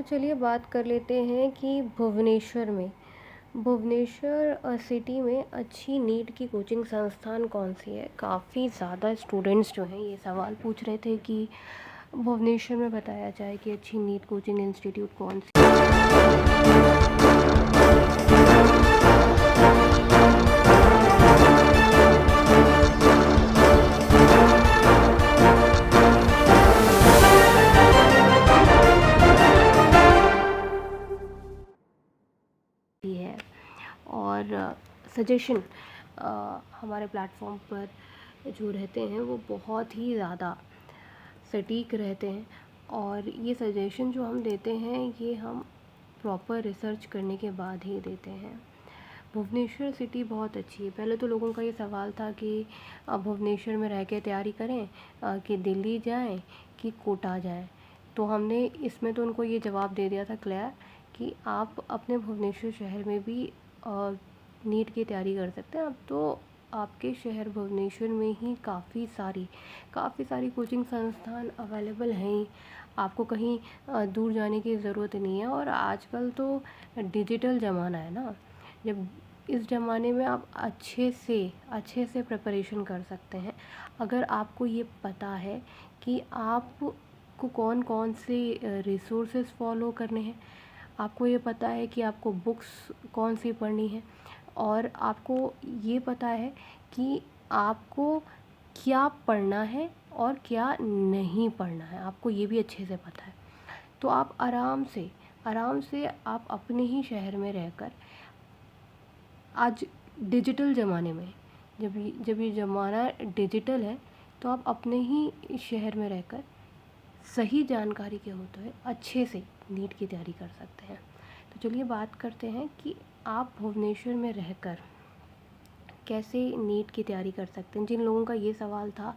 चलिए बात कर लेते हैं कि भुवनेश्वर सिटी में अच्छी नीट की कोचिंग संस्थान कौन सी है। काफ़ी ज़्यादा स्टूडेंट्स जो हैं ये सवाल पूछ रहे थे कि भुवनेश्वर में बताया जाए कि अच्छी नीट कोचिंग इंस्टीट्यूट कौन सी है। और सजेशन हमारे प्लेटफॉर्म पर जो रहते हैं वो बहुत ही ज़्यादा सटीक रहते हैं और ये सजेशन जो हम देते हैं ये हम प्रॉपर रिसर्च करने के बाद ही देते हैं। भुवनेश्वर सिटी बहुत अच्छी है। पहले तो लोगों का ये सवाल था कि भुवनेश्वर में रह के तैयारी करें कि दिल्ली जाएं कि कोटा जाएं। तो हमने इसमें तो उनको ये जवाब दे दिया था क्लियर कि आप अपने भुवनेश्वर शहर में भी नीट की तैयारी कर सकते हैं। अब तो आपके शहर भुवनेश्वर में ही काफ़ी सारी कोचिंग संस्थान अवेलेबल हैं। आपको कहीं दूर जाने की ज़रूरत नहीं है। और आजकल तो डिजिटल ज़माना है ना, जब इस ज़माने में आप अच्छे से प्रिपरेशन कर सकते हैं। अगर आपको ये पता है कि आपको कौन कौन से रिसोर्सेज फॉलो करने हैं, आपको ये पता है कि आपको बुक्स कौन सी पढ़नी है और आपको ये पता है कि आपको क्या पढ़ना है और क्या नहीं पढ़ना है, आपको ये भी अच्छे से पता है। तो आप आराम से आप अपने ही शहर में रहकर आज डिजिटल ज़माने में जब ये ज़माना डिजिटल है तो आप अपने ही शहर में रहकर सही जानकारी के होते हुए अच्छे से नीट की तैयारी कर सकते हैं। तो चलिए बात करते हैं कि आप भुवनेश्वर में रहकर कैसे नीट की तैयारी कर सकते हैं। जिन लोगों का ये सवाल था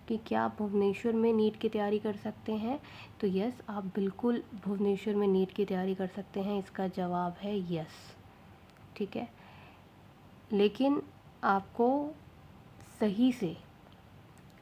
कि क्या आप भुवनेश्वर में नीट की तैयारी कर सकते हैं, तो यस, आप बिल्कुल भुवनेश्वर में नीट की तैयारी कर सकते हैं। इसका जवाब है यस। ठीक है, लेकिन आपको सही से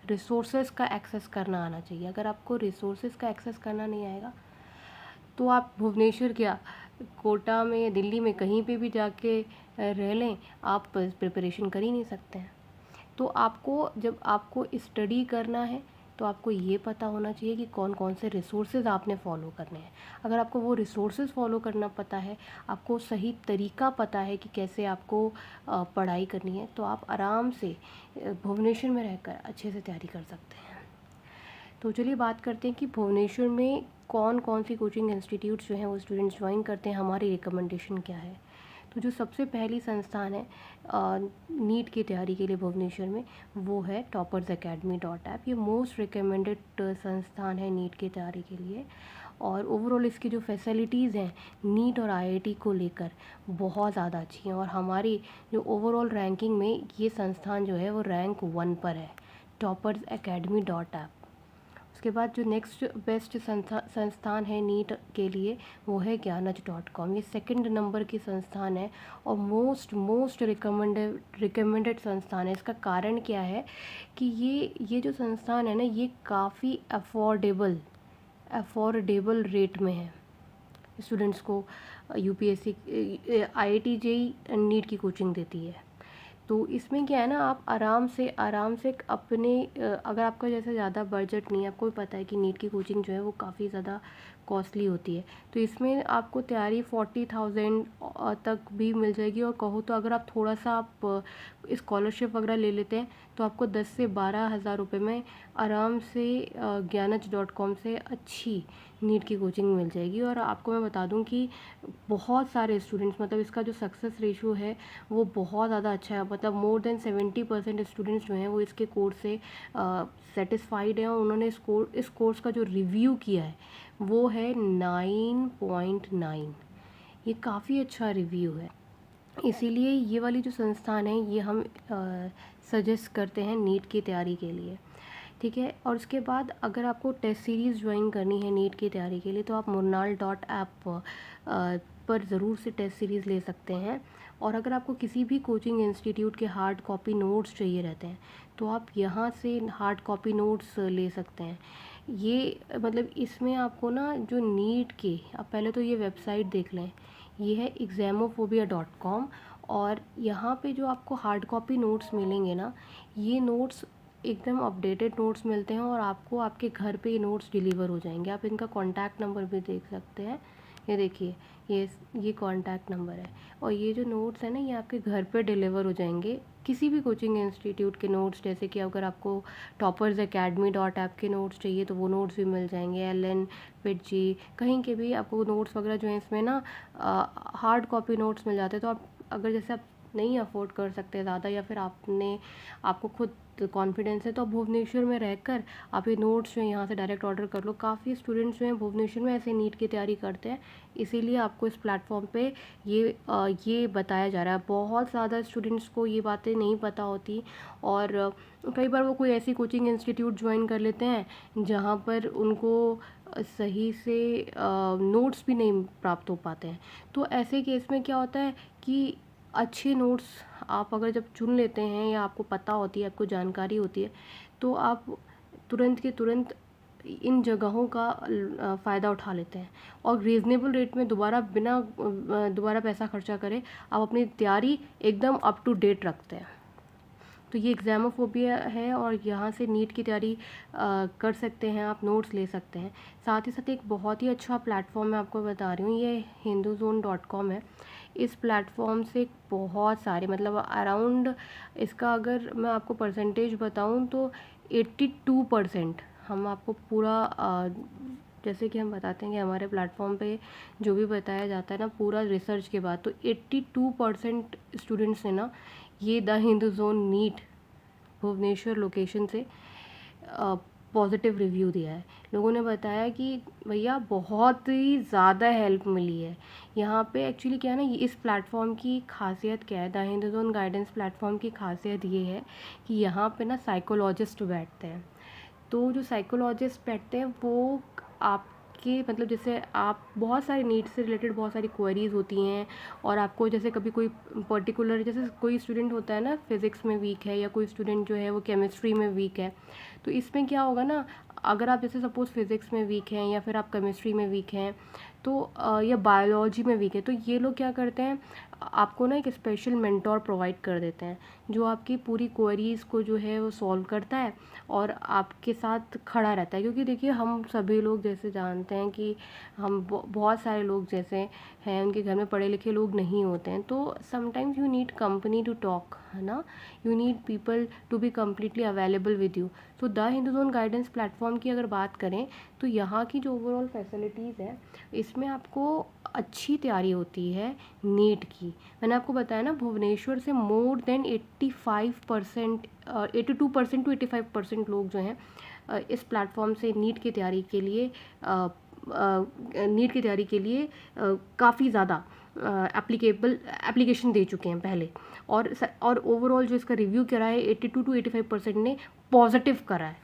रिसोर्सेज का एक्सेस करना आना चाहिए। अगर आपको रिसोर्सेज का एक्सेस करना नहीं आएगा तो आप भुवनेश्वर क्या कोटा में दिल्ली में कहीं पे भी जाके रह लें, आप प्रिपरेशन कर ही नहीं सकते हैं। तो जब आपको स्टडी करना है तो आपको ये पता होना चाहिए कि कौन कौन से रिसोर्सेज आपने फॉलो करने हैं। अगर आपको वो रिसोर्सेज फॉलो करना पता है, आपको सही तरीका पता है कि कैसे आपको पढ़ाई करनी है, तो आप आराम से भुवनेश्वर में रहकर अच्छे से तैयारी कर सकते हैं। तो चलिए बात करते हैं कि भुवनेश्वर में कौन कौन सी कोचिंग इंस्टीट्यूट्स जो हैं वो स्टूडेंट्स ज्वाइन करते हैं, हमारी रिकमेंडेशन क्या है। तो जो सबसे पहली संस्थान है नीट की तैयारी के लिए भुवनेश्वर में, वो है toppersacademy.app। ये मोस्ट रिकमेंडेड संस्थान है नीट की तैयारी के लिए। और ओवरऑल इसकी जो फैसिलिटीज़ हैं नीट और आईआईटी को लेकर बहुत ज़्यादा अच्छी हैं। और हमारी जो ओवरऑल रैंकिंग में ये संस्थान जो है वो रैंक 1 पर है, toppersacademy.app। उसके बाद जो नेक्स्ट बेस्ट संस्थान है नीट के लिए वो है ज्ञानज.com। ये सेकंड नंबर की संस्थान है और मोस्ट रिकमेंडेड संस्थान है। इसका कारण क्या है कि ये जो संस्थान है ना, ये काफ़ी अफोर्डेबल रेट में है। स्टूडेंट्स को यूपीएससी आईआईटी जेईई नीट की कोचिंग देती है। तो इसमें क्या है ना, आप आराम से अपने अगर आपका जैसे ज़्यादा बजट नहीं है, आपको भी पता है कि नीट की कोचिंग जो है वो काफ़ी ज़्यादा कॉस्टली होती है, तो इसमें आपको तैयारी 40,000 तक भी मिल जाएगी। और कहो तो अगर आप थोड़ा सा आप स्कॉलरशिप वगैरह ले लेते हैं तो आपको 10 से 12,000 रुपये में आराम से ज्ञानज.com से अच्छी नीट की कोचिंग मिल जाएगी। और आपको मैं बता दूं कि बहुत सारे स्टूडेंट्स, मतलब इसका जो सक्सेस रेशो है वो बहुत ज़्यादा अच्छा है। मतलब मोर देन 70% स्टूडेंट्स जो हैं वो इसके कोर्स से सेटिस्फाइड हैं। और उन्होंने इस कोर्स का जो रिव्यू किया है वो है 9.9। ये काफ़ी अच्छा रिव्यू है, इसीलिए ये वाली जो संस्थान है ये हम सजेस्ट करते हैं नीट की तैयारी के लिए। ठीक है, और उसके बाद अगर आपको टेस्ट सीरीज़ ज्वाइन करनी है नीट की तैयारी के लिए तो आप murnal.app पर ज़रूर से टेस्ट सीरीज़ ले सकते हैं। और अगर आपको किसी भी कोचिंग इंस्टीट्यूट के हार्ड कॉपी नोट्स चाहिए रहते हैं तो आप यहाँ से हार्ड कॉपी नोट्स ले सकते हैं। ये मतलब इसमें आपको ना जो नीट के, आप पहले तो ये वेबसाइट देख लें, ये है examophobia.com। और यहाँ पे जो आपको हार्ड कॉपी नोट्स मिलेंगे ना, ये नोट्स एकदम अपडेटेड नोट्स मिलते हैं और आपको आपके घर पे ये नोट्स डिलीवर हो जाएंगे। आप इनका कॉन्टैक्ट नंबर भी देख सकते हैं, ये देखिए, ये कॉन्टैक्ट नंबर है। और ये जो नोट्स है ना, ये आपके घर पे डिलीवर हो जाएंगे। किसी भी कोचिंग इंस्टीट्यूट के नोट्स, जैसे कि अगर आपको टॉपर्स एकेडमी डॉट ऐप के नोट्स चाहिए तो वो नोट्स भी मिल जाएंगे। एलन पिटजी, कहीं के भी आपको नोट्स वगैरह जो है इसमें ना हार्ड कॉपी नोट्स मिल जाते हैं। तो आप अगर जैसे आप नहीं अफोर्ड कर सकते ज़्यादा, या फिर आपको खुद कॉन्फिडेंस है, तो आप भुवनेश्वर में रहकर आप ये नोट्स जो है यहाँ से डायरेक्ट ऑर्डर कर लो। काफ़ी स्टूडेंट्स जो हैं भुवनेश्वर में ऐसे नीट की तैयारी करते हैं, इसीलिए आपको इस प्लेटफॉर्म पे ये बताया जा रहा है। बहुत ज़्यादा स्टूडेंट्स को ये बातें नहीं पता होती, और कई बार वो कोई ऐसी कोचिंग इंस्टीट्यूट ज्वाइन कर लेते हैं जहाँ पर उनको सही से नोट्स भी नहीं प्राप्त हो पाते हैं। तो ऐसे केस में क्या होता है कि अच्छे नोट्स आप अगर जब चुन लेते हैं, या आपको पता होती है, आपको जानकारी होती है, तो आप तुरंत के तुरंत इन जगहों का फ़ायदा उठा लेते हैं, और रीज़नेबल रेट में दोबारा पैसा खर्चा करें आप अपनी तैयारी एकदम अप टू डेट रखते हैं। तो ये एग्ज़ामोफोबिया है, और यहाँ से नीट की तैयारी कर सकते हैं, आप नोट्स ले सकते हैं। साथ ही साथ एक बहुत ही अच्छा प्लेटफॉर्म मैं आपको बता रही हूँ, ये hinduzone.com है। इस प्लेटफॉर्म से बहुत सारे, मतलब अराउंड, इसका अगर मैं आपको परसेंटेज बताऊँ तो 82% हम आपको पूरा जैसे कि हम बताते हैं कि हमारे प्लेटफॉर्म पे जो भी बताया जाता है ना, पूरा रिसर्च के बाद, तो 82% स्टूडेंट्स ने ना ये the Hindu zone NEET Bhubaneswar location से पॉजिटिव रिव्यू दिया है। लोगों ने बताया कि भैया बहुत ही ज़्यादा हेल्प मिली है यहाँ पे। एक्चुअली क्या है ना, इस प्लेटफॉर्म की खासियत क्या है, the Hindu zone guidance platform की खासियत ये है कि यहाँ पे ना साइकोलॉजिस्ट बैठते हैं। तो जो साइकोलॉजिस्ट बैठते हैं वो आपके, मतलब जैसे आप बहुत सारे नीट से रिलेटेड बहुत सारी क्वेरीज होती हैं, और आपको जैसे कभी कोई पर्टिकुलर, जैसे कोई स्टूडेंट होता है ना फिज़िक्स में वीक है, या कोई स्टूडेंट जो है वो केमिस्ट्री में वीक है, तो इसमें क्या होगा ना, अगर आप जैसे सपोज़ फिज़िक्स में वीक हैं, या फिर आप केमिस्ट्री में वीक हैं, तो या बायोलॉजी में वीक है, तो ये लोग क्या करते हैं, आपको ना एक स्पेशल मेंटोर प्रोवाइड कर देते हैं, जो आपकी पूरी क्वेरीज़ को जो है वो सॉल्व करता है और आपके साथ खड़ा रहता है। क्योंकि देखिए, हम सभी लोग जैसे जानते हैं कि हम बहुत सारे लोग जैसे हैं, उनके घर में पढ़े लिखे लोग नहीं होते हैं, तो sometimes you need company to talk, है ना, you need people to be completely available with you. तो the Hindu zone guidance platform की अगर बात करें, तो यहाँ की जो ओवरऑल फैसिलिटीज़ है, इसमें आपको अच्छी तैयारी होती है नीट की। मैंने आपको बताया ना, भुवनेश्वर से मोर देन 85%, 82% टू 85% लोग जो हैं इस प्लेटफॉर्म से नीट की तैयारी के लिए काफ़ी ज़्यादा एप्लीकेशन दे चुके हैं पहले। और ओवरऑल जो इसका रिव्यू करा है, 82 टू 85% ने पॉजिटिव करा है।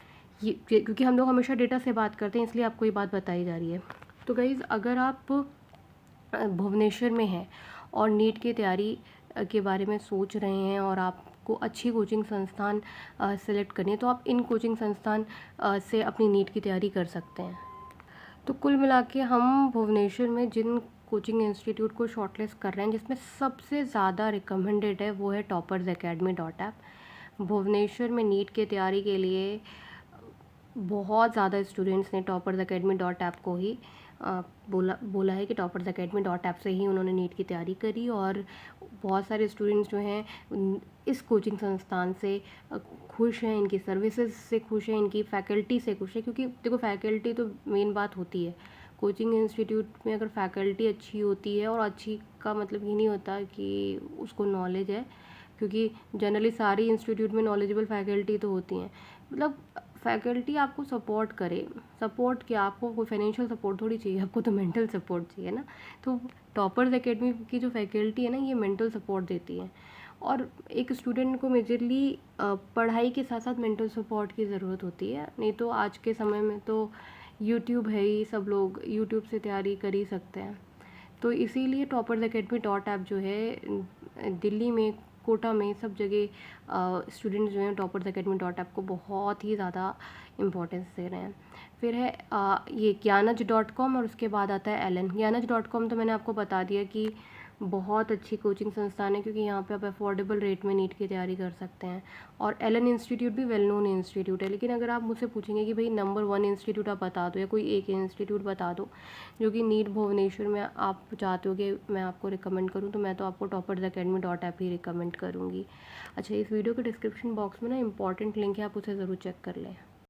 क्योंकि हम लोग हमेशा डेटा से बात करते हैं, इसलिए आपको ये बात बताई जा रही है। तो गाइज़, अगर आप भुवनेश्वर में हैं और नीट की तैयारी के बारे में सोच रहे हैं, और आपको अच्छी कोचिंग संस्थान सेलेक्ट करनी है, तो आप इन कोचिंग संस्थान से अपनी नीट की तैयारी कर सकते हैं। तो कुल मिला के हम भुवनेश्वर में जिन कोचिंग इंस्टीट्यूट को शॉर्टलिस्ट कर रहे हैं, जिसमें सबसे ज़्यादा रिकमेंडेड है वो है toppers academy dot app. Bhubaneswar में नीट की तैयारी के लिए बहुत ज़्यादा स्टूडेंट्स ने टॉपर्स एकेडमी डॉट ऐप को ही बोला है कि टॉपर्स एकेडमी डॉट ऐप से ही उन्होंने नीट की तैयारी करी। और बहुत सारे स्टूडेंट्स जो हैं इस कोचिंग संस्थान से खुश हैं, इनकी सर्विसेज से खुश हैं, इनकी फैकल्टी से खुश है। क्योंकि देखो, फैकल्टी तो मेन बात होती है कोचिंग इंस्टीट्यूट में। अगर फैकल्टी अच्छी होती है, और अच्छी का मतलब ये नहीं होता कि उसको नॉलेज है, क्योंकि जनरली सारी इंस्टीट्यूट में नॉलेजेबल फैकल्टी तो होती हैं, मतलब फैकल्टी आपको सपोर्ट करे। सपोर्ट क्या, आपको कोई फाइनेंशियल सपोर्ट थोड़ी चाहिए, आपको तो मेंटल सपोर्ट चाहिए ना। तो टॉपर्स एकेडमी की जो फैकल्टी है ना, ये मेंटल सपोर्ट देती है। और एक स्टूडेंट को मेजरली पढ़ाई के साथ साथ मेंटल सपोर्ट की ज़रूरत होती है। नहीं तो आज के समय में तो यूट्यूब है ही, सब लोग यूट्यूब से तैयारी कर ही सकते हैं। तो इसीलिए टॉपर्स एकेडमी डॉट ऐप जो है, दिल्ली में, कोटा में, सब जगह स्टूडेंट्स जो हैं टॉपर्स एकेडमी डॉट ऐप को बहुत ही ज़्यादा इम्पोर्टेंस दे रहे हैं। फिर है ये ज्ञानज.com और उसके बाद आता है एलन। ज्ञानज.com तो मैंने आपको बता दिया कि बहुत अच्छी कोचिंग संस्थान है, क्योंकि यहाँ पे आप अफोर्डेबल रेट में नीट की तैयारी कर सकते हैं। और एलन इंस्टीट्यूट भी वेल नोन इंस्टीट्यूट है। लेकिन अगर आप मुझसे पूछेंगे कि भाई नंबर 1 इंस्टीट्यूट आप बता दो या कोई एक इंस्टीट्यूट बता दो जो कि नीट भुवनेश्वर में आप चाहते हो कि मैं आपको रिकमेंड करूँ, तो मैं तो आपको toppersacademy.app ही रिकमेंड करूँगी। अच्छा, इस वीडियो के डिस्क्रिप्शन बॉक्स में ना इंपॉर्टेंट लिंक है, आप उसे ज़रूर चेक कर लें।